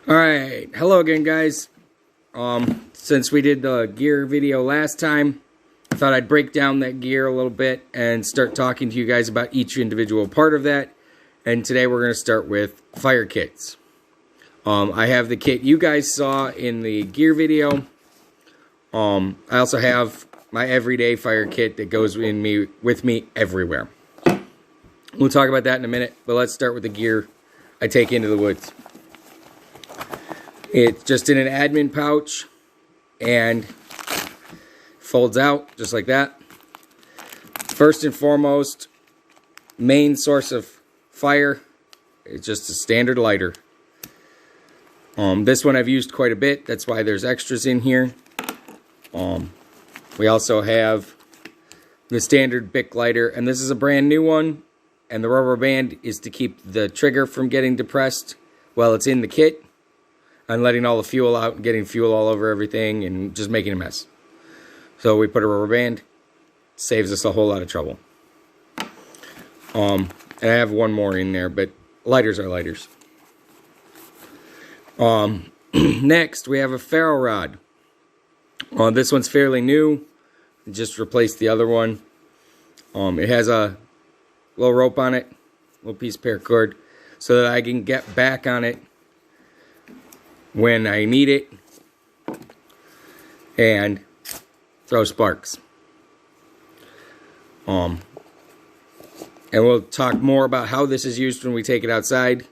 Alright, hello again guys. Since we did the gear video last time, I thought I'd break down that gear a little bit and start talking to you guys about each individual part of that. And today we're going to start with fire kits. I have the kit you guys saw in the gear video. I also have my everyday fire kit that goes with me everywhere. We'll talk about that in a minute, but let's start with the gear I take into the woods. It's just in an admin pouch and folds out just like that. First and foremost, main source of fire is just a standard lighter. This one I've used quite a bit. That's why there's extras in here. We also have the standard Bic lighter, and this is a brand new one. And the rubber band is to keep the trigger from getting depressed while it's in the kit and letting all the fuel out and getting fuel all over everything and just making a mess. So we put a rubber band. Saves us a whole lot of trouble. And I have one more in there, but lighters are lighters. Next, we have a ferro rod. This one's fairly new. Just replaced the other one. It has a little rope on it, little piece of paracord, so that I can get back on it when I need it and throw sparks. And we'll talk more about how this is used when we take it outside,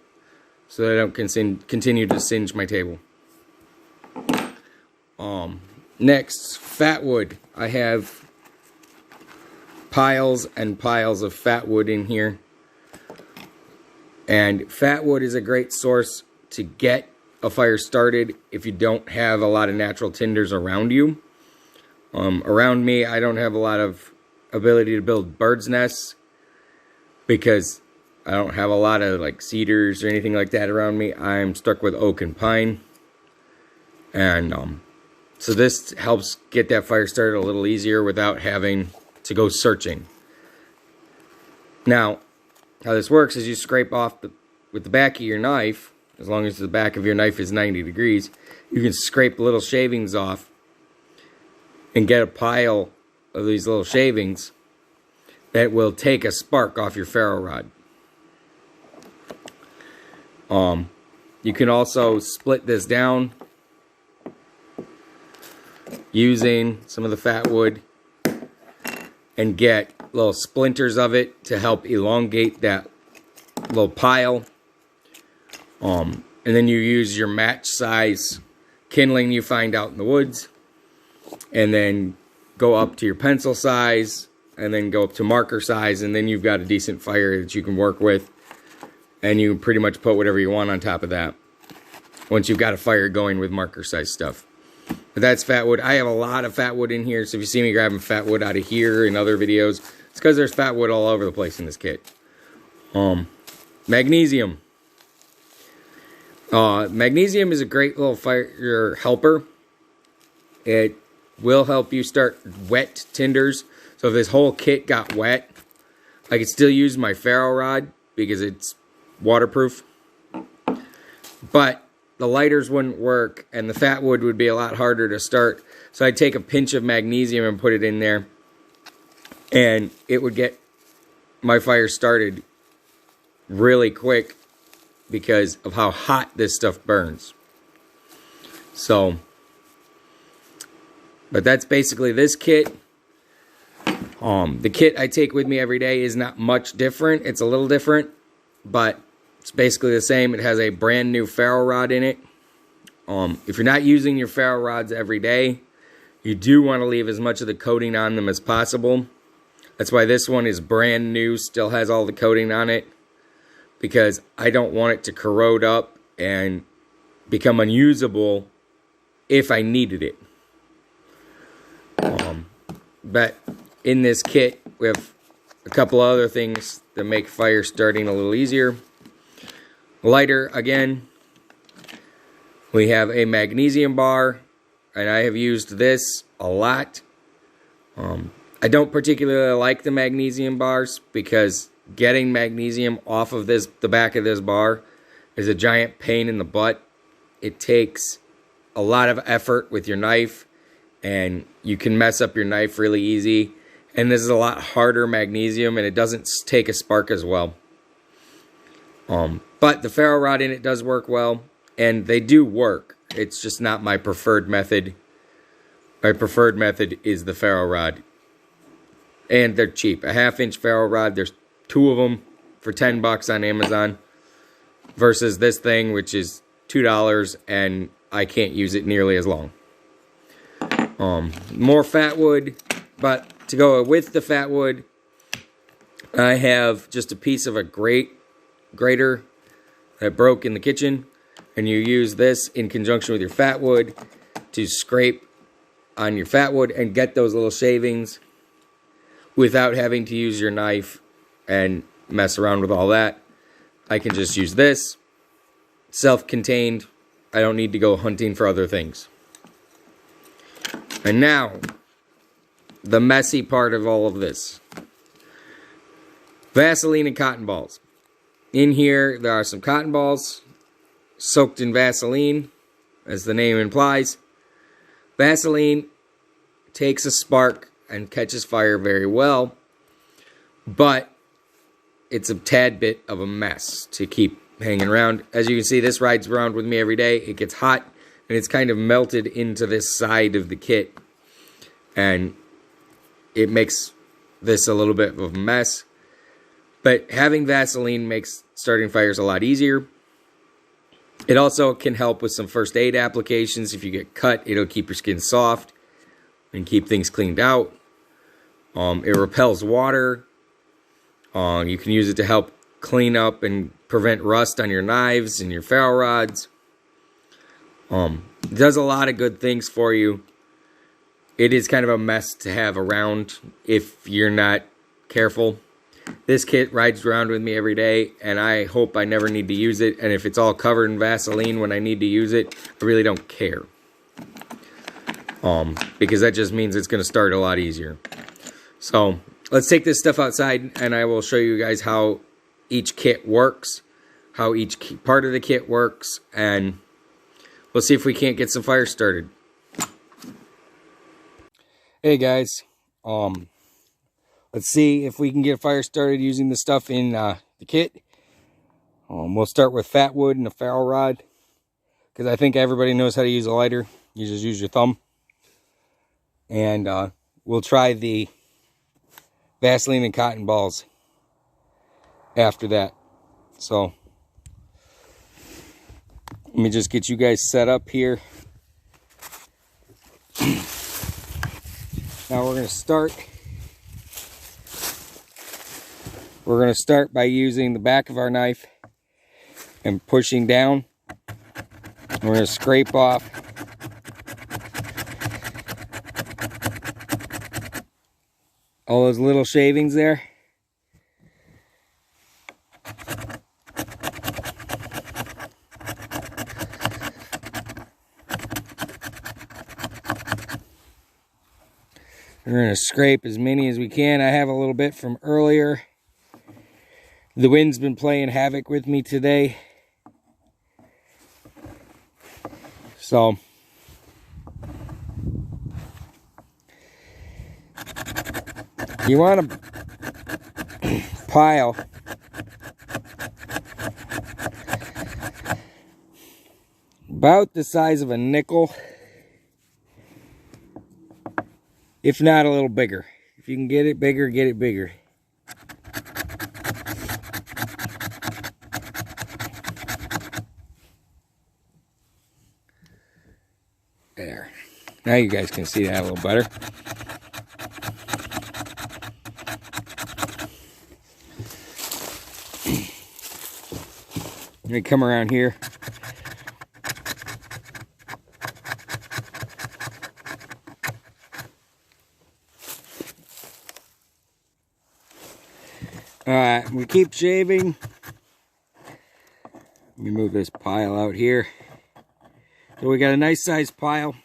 so that I don't continue to singe my table. Next, fat wood. I have piles and piles of fat wood in here. And fat wood is a great source to get a fire started if you don't have a lot of natural tinders around you. Around me, I don't have a lot of ability to build birds' nests because I don't have a lot of like cedars or anything like that around me. I'm stuck with oak and pine. And so this helps get that fire started a little easier without having to go searching. Now, how this works is you scrape off with the back of your knife, as long as the back of your knife is 90 degrees, you can scrape little shavings off and get a pile of these little shavings that will take a spark off your ferro rod. You can also split this down using some of the fat wood and get little splinters of it to help elongate that little pile. And then you use your match size kindling you find out in the woods, and then go up to your pencil size, and then go up to marker size, and then you've got a decent fire that you can work with, and you pretty much put whatever you want on top of that once you've got a fire going with marker size stuff. But that's fat wood. I have a lot of fat wood in here, so if you see me grabbing fat wood out of here in other videos, it's because there's fat wood all over the place in this kit. Magnesium. Magnesium is a great little fire helper. It will help you start wet tinders. So if this whole kit got wet, I could still use my ferro rod because it's waterproof. But the lighters wouldn't work, and the fat wood would be a lot harder to start. So I'd take a pinch of magnesium and put it in there, and it would get my fire started really quick because of how hot this stuff burns. So, but that's basically this kit. The kit I take with me every day is not much different. It's a little different, but it's basically the same. It has a brand new ferro rod in it. If you're not using your ferro rods every day, you do want to leave as much of the coating on them as possible. That's why this one is brand new, still has all the coating on it, because I don't want it to corrode up and become unusable if I needed it. But in this kit, we have a couple other things that make fire starting a little easier. Lighter, again, we have a magnesium bar, and I have used this a lot. I don't particularly like the magnesium bars because getting magnesium off of the back of this bar is a giant pain in the butt. it takes a lot of effort with your knife, and you can mess up your knife really easy. And this is a lot harder magnesium, and it doesn't take a spark as well. But the ferro rod in it does work well, and they do work. It's just not my preferred method. My preferred method is the ferro rod. And they're cheap. A 1/2-inch ferro rod, there's 2 of them for $10 on Amazon. Versus this thing, which is $2, and I can't use it nearly as long. More fat wood, but to go with the fat wood, I have just a piece of a grater that broke in the kitchen, and you use this in conjunction with your fat wood to scrape on your fat wood and get those little shavings without having to use your knife and mess around with all that. I can just use this, self-contained. I don't need to go hunting for other things. And now, the messy part of all of this. Vaseline and cotton balls. In here, there are some cotton balls soaked in Vaseline, as the name implies. Vaseline takes a spark and catches fire very well, but it's a tad bit of a mess to keep hanging around. As you can see, this rides around with me every day. It gets hot, and it's kind of melted into this side of the kit, and it makes this a little bit of a mess. But having Vaseline makes starting fires a lot easier. It also can help with some first aid applications. If you get cut, it'll keep your skin soft and keep things cleaned out. It repels water. You can use it to help clean up and prevent rust on your knives and your ferro rods. It does a lot of good things for you. It is kind of a mess to have around if you're not careful. This kit rides around with me every day, and I hope I never need to use it. And if it's all covered in Vaseline when I need to use it, I really don't care. Because that just means it's going to start a lot easier. So, let's take this stuff outside, and I will show you guys how each kit works, how each part of the kit works, and we'll see if we can't get some fire started. Hey guys, let's see if we can get a fire started using the stuff in the kit. We'll start with fat wood and a ferro rod, because I think everybody knows how to use a lighter. You just use your thumb. And we'll try the Vaseline and cotton balls after that. So, let me just get you guys set up here. Now we're going to start. We're going to start by using the back of our knife and pushing down. We're going to scrape off all those little shavings there. We're going to scrape as many as we can. I have a little bit from earlier. The wind's been playing havoc with me today. So, you want to pile about the size of a nickel, if not a little bigger. If you can get it bigger, get it bigger. There. Now you guys can see that a little better. Let me come around here. Alright, we keep shaving. Let me move this pile out here. So we got a nice sized pile.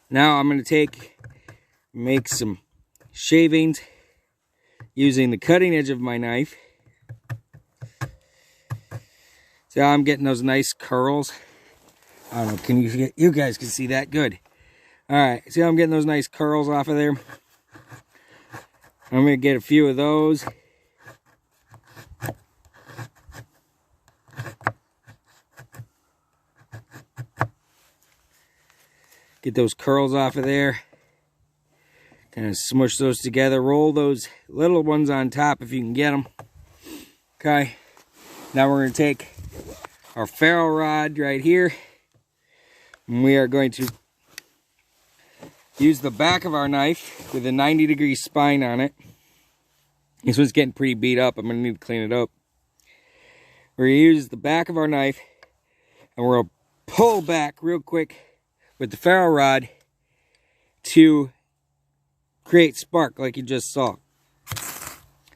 Now I'm going to make some shavings using the cutting edge of my knife. See how I'm getting those nice curls? I don't know, can you guys can see that? Good. Alright, see how I'm getting those nice curls off of there? I'm going to get a few of those. Get those curls off of there. Kind of smush those together. Roll those little ones on top if you can get them. Okay. Now we're going to take our ferro rod right here. And we are going to use the back of our knife with a 90-degree spine on it. This one's getting pretty beat up. I'm going to need to clean it up. We're going to use the back of our knife and we're going to pull back real quick with the ferro rod to create spark like you just saw.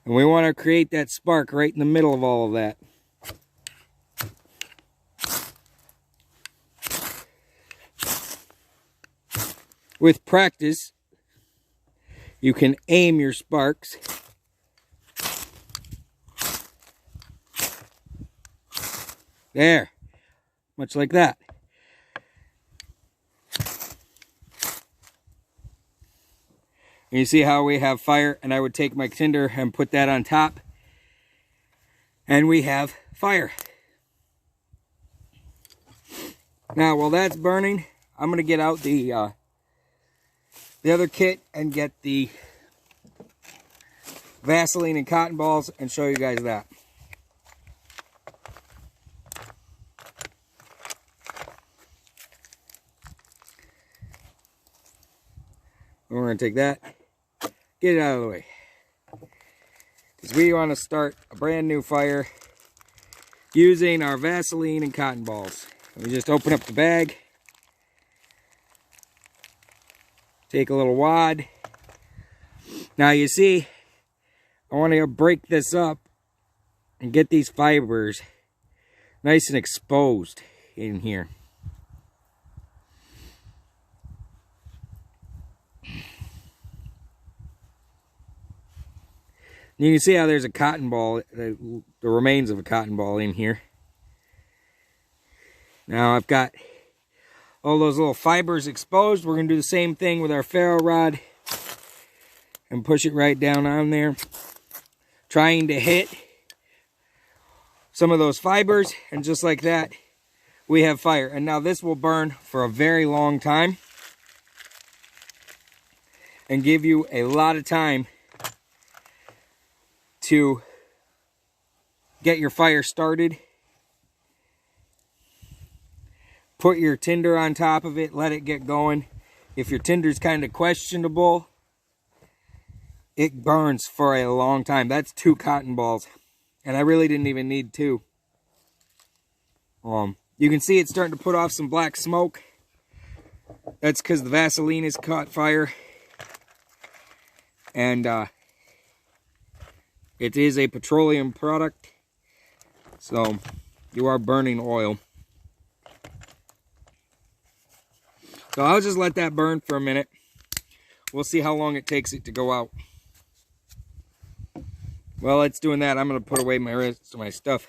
And we want to create that spark right in the middle of all of that. With practice, you can aim your sparks. There, much like that. And you see how we have fire, and I would take my tinder and put that on top, and we have fire. Now, while that's burning, I'm going to get out the other kit and get the Vaseline and cotton balls and show you guys that. We're going to take that, get it out of the way, because we want to start a brand new fire using our Vaseline and cotton balls. We just open up the bag, take a little wad. Now you see, I want to break this up and get these fibers nice and exposed in here. You can see how there's a cotton ball, the remains of a cotton ball in here. Now I've got all those little fibers exposed. We're going to do the same thing with our ferro rod and push it right down on there, trying to hit some of those fibers, and just like that, we have fire. And now this will burn for a very long time and give you a lot of time to get your fire started. Put your tinder on top of it, let it get going. If your tinder's kind of questionable, it burns for a long time. That's 2 cotton balls, and I really didn't even need 2. You can see it's starting to put off some black smoke. That's because the Vaseline has caught fire, and it is a petroleum product, so you are burning oil. So I'll just let that burn for a minute. We'll see how long it takes it to go out. While it's doing that, I'm going to put away my rest of my stuff.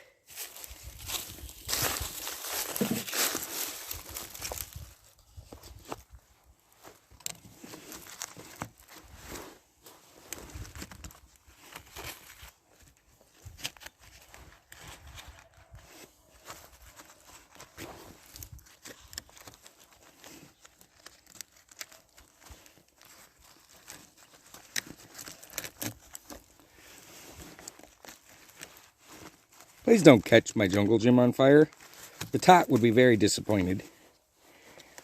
Please don't catch my jungle gym on fire. The tot would be very disappointed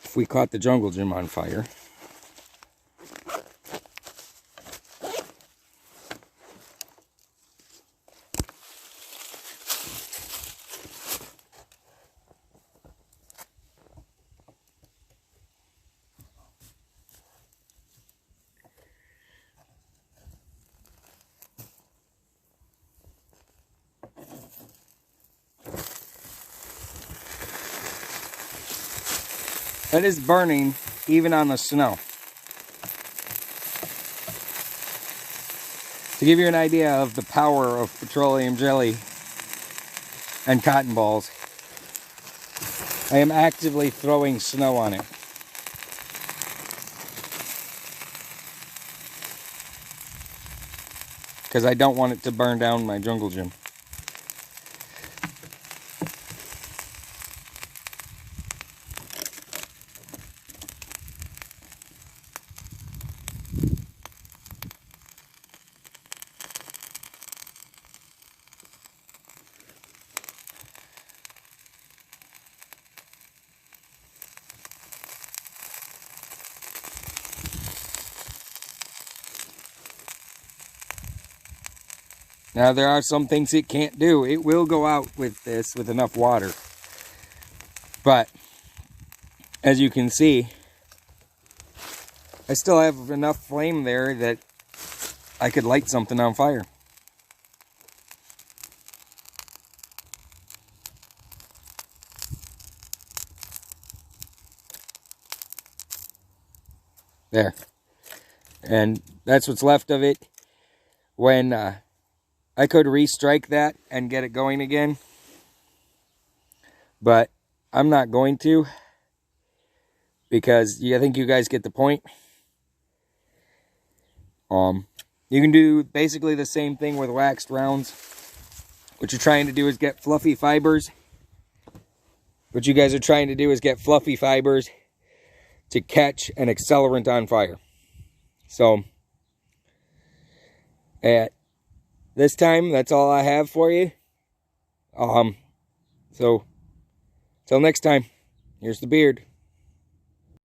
if we caught the jungle gym on fire. That is burning even on the snow. To give you an idea of the power of petroleum jelly and cotton balls, I am actively throwing snow on it. Because I don't want it to burn down my jungle gym. Now there are some things it can't do. It will go out with this with enough water. But as you can see, I still have enough flame there that I could light something on fire. There. And that's what's left of it. When I could restrike that and get it going again, but I'm not going to, because I think you guys get the point. You can do basically the same thing with waxed rounds. What you're trying to do is get fluffy fibers. What you guys are trying to do is get fluffy fibers to catch an accelerant on fire. So, at this time, that's all I have for you. So, till next time, here's the beard.